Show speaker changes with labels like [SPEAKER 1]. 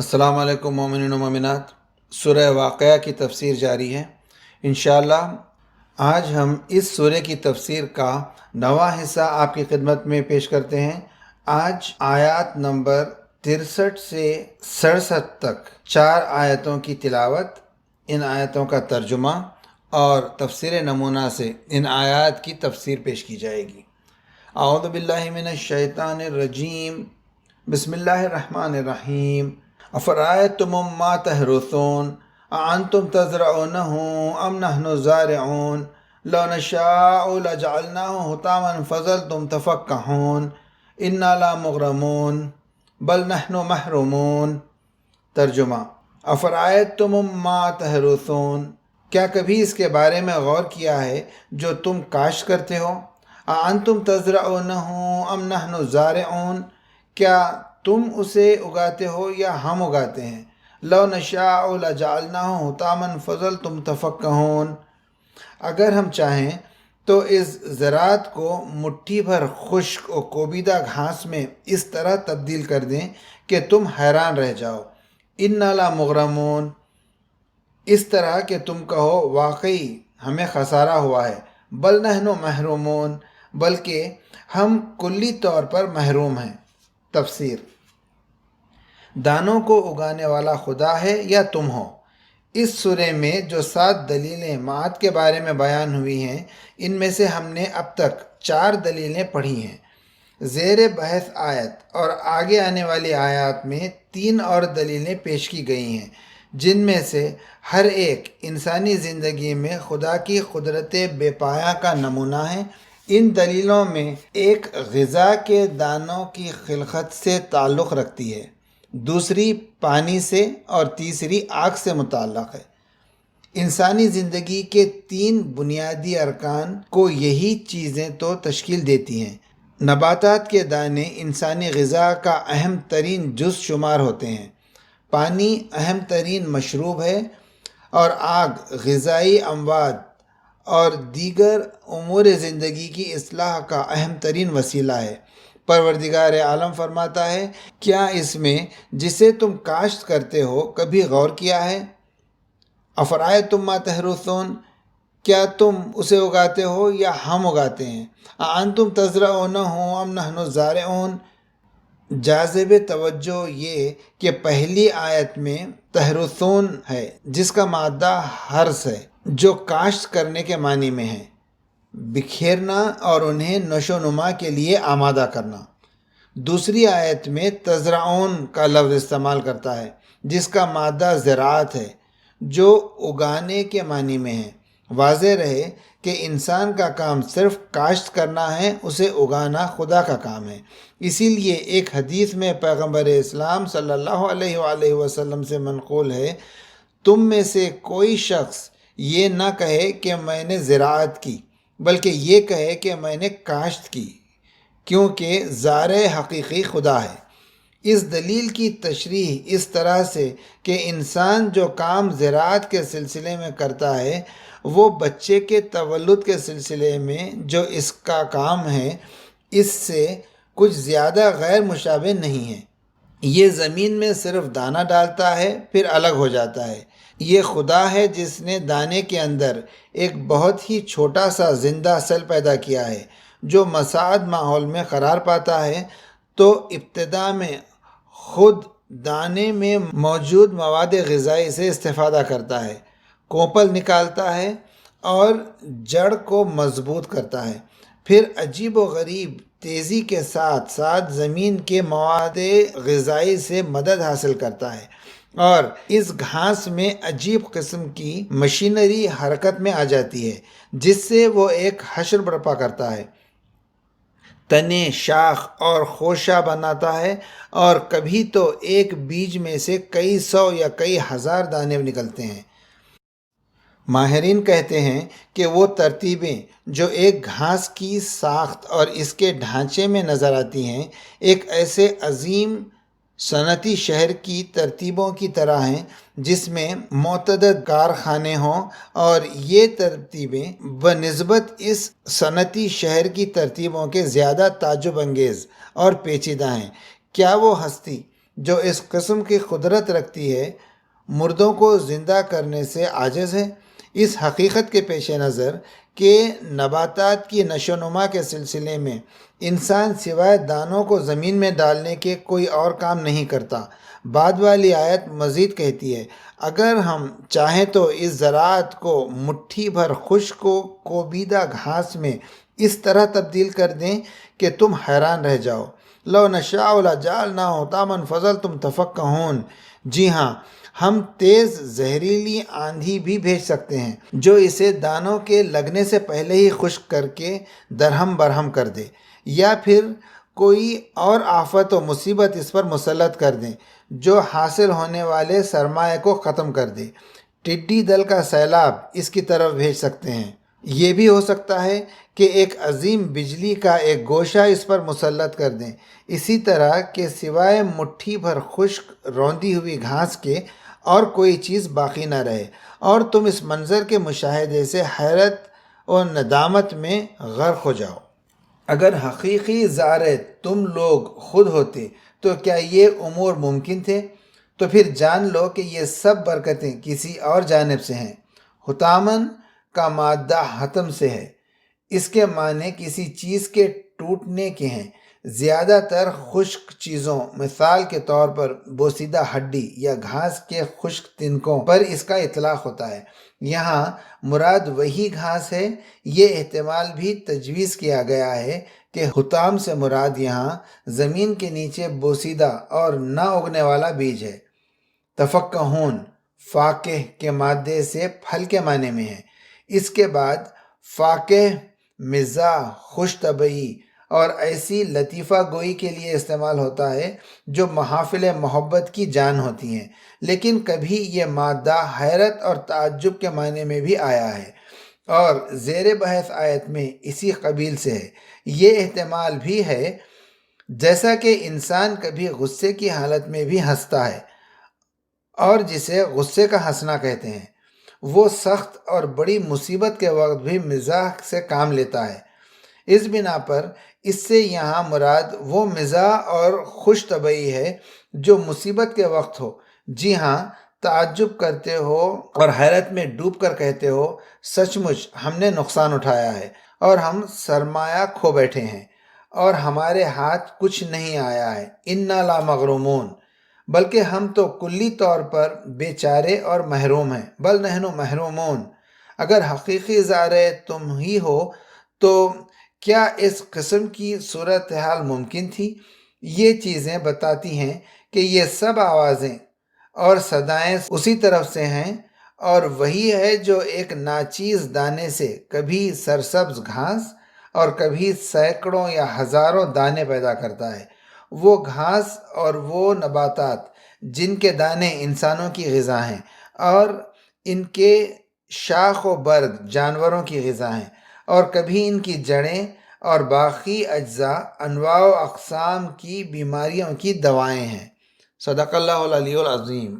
[SPEAKER 1] السلام علیکم مومنین و مومنات۔ سورہ واقعہ کی تفسیر جاری ہے۔ انشاءاللہ آج ہم اس سورہ کی تفسیر کا 9واں حصہ آپ کی خدمت میں پیش کرتے ہیں۔ آج آیات نمبر 63 سے 67 تک 4 آیتوں کی تلاوت، ان آیتوں کا ترجمہ اور تفسیر نمونہ سے ان آیات کی تفسیر پیش کی جائے گی۔ اعوذ باللہ من الشیطان الرجیم، بسم اللہ الرحمن الرحیم۔ افرأیتم ما تحرثون اانتم تزرعونہ ام نحن الزارعون لو نشاء لجعلناہ حطاما فظلتم تفکہون انا لا مغرمون بل نحن محرومون۔ ترجمہ: افرأیتم ما تحرثون، کیا کبھی اس کے بارے میں غور کیا ہے جو تم کاشت کرتے ہو؟ اانتم تزرعونہ ام نحن الزارعون، کیا تم اسے اگاتے ہو یا ہم اگاتے ہیں؟ لو نشاء لجعلناہ حطاما فظلتم تفکہون، اگر ہم چاہیں تو اس زراعت کو مٹھی بھر خشک و کوبیدہ گھاس میں اس طرح تبدیل کر دیں کہ تم حیران رہ جاؤ۔ انا لا مغرمون، اس طرح کہ تم کہو واقعی ہمیں خسارہ ہوا ہے۔ بل نحن محرومون، بلکہ ہم کلی طور پر محروم ہیں۔ تفسیر: دانوں کو اگانے والا خدا ہے یا تم ہو؟ اس سورہ میں جو 7 دلیلیں معاد کے بارے میں بیان ہوئی ہیں، ان میں سے ہم نے اب تک 4 دلیلیں پڑھی ہیں۔ زیر بحث آیت اور آگے آنے والی آیات میں 3 اور دلیلیں پیش کی گئی ہیں، جن میں سے ہر ایک انسانی زندگی میں خدا کی قدرت بے پایہ کا نمونہ ہے۔ ان دلیلوں میں ایک غذا کے دانوں کی خلقت سے تعلق رکھتی ہے، دوسری پانی سے اور تیسری آگ سے متعلق ہے۔ انسانی زندگی کے 3 بنیادی ارکان کو یہی چیزیں تو تشکیل دیتی ہیں۔ نباتات کے دانے انسانی غذا کا اہم ترین جز شمار ہوتے ہیں، پانی اہم ترین مشروب ہے، اور آگ غذائی اموات اور دیگر امور زندگی کی اصلاح کا اہم ترین وسیلہ ہے۔ پروردگار عالم فرماتا ہے، کیا اس میں جسے تم کاشت کرتے ہو کبھی غور کیا ہے؟ افرأیتم ما تحرثون، کیا تم اسے اگاتے ہو یا ہم اگاتے ہیں؟ اانتم تزرعونہ ام نحن الزارعون۔ جاذب توجہ یہ کہ پہلی آیت میں تحرثون ہے، جس کا مادہ حرث ہے، جو کاشت کرنے کے معنی میں ہے، بکھیرنا اور انہیں نشو و نما کے لیے آمادہ کرنا۔ دوسری آیت میں تزرعون کا لفظ استعمال کرتا ہے، جس کا مادہ زراعت ہے، جو اگانے کے معنی میں ہے۔ واضح رہے کہ انسان کا کام صرف کاشت کرنا ہے، اسے اگانا خدا کا کام ہے۔ اسی لیے ایک حدیث میں پیغمبر اسلام صلی اللہ علیہ وآلہ وسلم سے منقول ہے، تم میں سے کوئی شخص یہ نہ کہے کہ میں نے زراعت کی، بلکہ یہ کہے کہ میں نے کاشت کی، کیونکہ زارع حقیقی خدا ہے۔ اس دلیل کی تشریح اس طرح سے کہ انسان جو کام زراعت کے سلسلے میں کرتا ہے، وہ بچے کے تولد کے سلسلے میں جو اس کا کام ہے، اس سے کچھ زیادہ غیر مشابہ نہیں ہے۔ یہ زمین میں صرف دانہ ڈالتا ہے، پھر الگ ہو جاتا ہے۔ یہ خدا ہے جس نے دانے کے اندر ایک بہت ہی چھوٹا سا زندہ سیل پیدا کیا ہے، جو مساعد ماحول میں قرار پاتا ہے تو ابتدا میں خود دانے میں موجود مواد غذائی سے استفادہ کرتا ہے، کوپل نکالتا ہے اور جڑ کو مضبوط کرتا ہے، پھر عجیب و غریب تیزی کے ساتھ ساتھ زمین کے مواد غذائی سے مدد حاصل کرتا ہے، اور اس گھاس میں عجیب قسم کی مشینری حرکت میں آ جاتی ہے، جس سے وہ ایک حشر برپا کرتا ہے، تنے، شاخ اور خوشہ بناتا ہے، اور کبھی تو ایک بیج میں سے کئی 100 یا کئی ہزار دانے نکلتے ہیں۔ ماہرین کہتے ہیں کہ وہ ترتیبیں جو ایک گھاس کی ساخت اور اس کے ڈھانچے میں نظر آتی ہیں، ایک ایسے عظیم صنعتی شہر کی ترتیبوں کی طرح ہیں جس میں متعدد کارخانے ہوں، اور یہ ترتیبیں بنسبت اس صنعتی شہر کی ترتیبوں کے زیادہ تعجب انگیز اور پیچیدہ ہیں۔ کیا وہ ہستی جو اس قسم کی قدرت رکھتی ہے مردوں کو زندہ کرنے سے عاجز ہے؟ اس حقیقت کے پیش نظر کہ نباتات کی نشو و نما کے سلسلے میں انسان سوائے دانوں کو زمین میں ڈالنے کے کوئی اور کام نہیں کرتا، بعد والی آیت مزید کہتی ہے اگر ہم چاہیں تو اس زراعت کو مٹھی بھر خشک و کوبیدہ گھاس میں اس طرح تبدیل کر دیں کہ تم حیران رہ جاؤ۔ لو نشاء لجعلناہ حطاما فظلتم تفکہون۔ جی ہاں، ہم تیز زہریلی آندھی بھی بھیج سکتے ہیں جو اسے دانوں کے لگنے سے پہلے ہی خشک کر کے درہم برہم کر دے، یا پھر کوئی اور آفت و مصیبت اس پر مسلط کر دیں جو حاصل ہونے والے سرمایہ کو ختم کر دے۔ ٹڈی دل کا سیلاب اس کی طرف بھیج سکتے ہیں۔ یہ بھی ہو سکتا ہے کہ ایک عظیم بجلی کا ایک گوشہ اس پر مسلط کر دیں، اسی طرح کہ سوائے مٹھی بھر خشک روندی ہوئی گھاس کے اور کوئی چیز باقی نہ رہے، اور تم اس منظر کے مشاہدے سے حیرت و ندامت میں غرق ہو جاؤ۔ اگر حقیقی زار تم لوگ خود ہوتے تو کیا یہ امور ممکن تھے؟ تو پھر جان لو کہ یہ سب برکتیں کسی اور جانب سے ہیں۔ حتامن کا مادہ حتم سے ہے، اس کے معنی کسی چیز کے ٹوٹنے کے ہیں۔ زیادہ تر خشک چیزوں مثال کے طور پر بوسیدہ ہڈی یا گھاس کے خشک تنکوں پر اس کا اطلاق ہوتا ہے۔ یہاں مراد وہی گھاس ہے۔ یہ احتمال بھی تجویز کیا گیا ہے کہ حطام سے مراد یہاں زمین کے نیچے بوسیدہ اور نہ اگنے والا بیج ہے۔ تفکہون فاکہ کے مادے سے پھل کے معنی میں ہے۔ اس کے بعد فاکہ مزاح، خوش طبعی اور ایسی لطیفہ گوئی کے لیے استعمال ہوتا ہے جو محافل محبت کی جان ہوتی ہیں، لیکن کبھی یہ مادہ حیرت اور تعجب کے معنی میں بھی آیا ہے اور زیر بحث آیت میں اسی قبیل سے ہے۔ یہ احتمال بھی ہے جیسا کہ انسان کبھی غصے کی حالت میں بھی ہنستا ہے اور جسے غصے کا ہنسنا کہتے ہیں، وہ سخت اور بڑی مصیبت کے وقت بھی مزاح سے کام لیتا ہے۔ اس بنا پر اس سے یہاں مراد وہ مزاح اور خوش طبعی ہے جو مصیبت کے وقت ہو۔ جی ہاں، تعجب کرتے ہو اور حیرت میں ڈوب کر کہتے ہو سچ مچ ہم نے نقصان اٹھایا ہے اور ہم سرمایہ کھو بیٹھے ہیں اور ہمارے ہاتھ کچھ نہیں آیا ہے۔ انا لا مغرومون، بلکہ ہم تو کلی طور پر بے چارے اور محروم ہیں۔ بل نحن محرومون، اگر حقیقی زار تم ہی ہو تو کیا اس قسم کی صورتحال ممکن تھی؟ یہ چیزیں بتاتی ہیں کہ یہ سب آوازیں اور صدائیں اسی طرف سے ہیں، اور وہی ہے جو ایک ناچیز دانے سے کبھی سرسبز گھاس اور کبھی سینکڑوں یا ہزاروں دانے پیدا کرتا ہے۔ وہ گھاس اور وہ نباتات جن کے دانے انسانوں کی غذا ہیں اور ان کے شاخ و برگ جانوروں کی غذا ہیں، اور کبھی ان کی جڑیں اور باقی اجزاء انواع و اقسام کی بیماریوں کی دوائیں ہیں۔ صدق اللہ العلی العظیم۔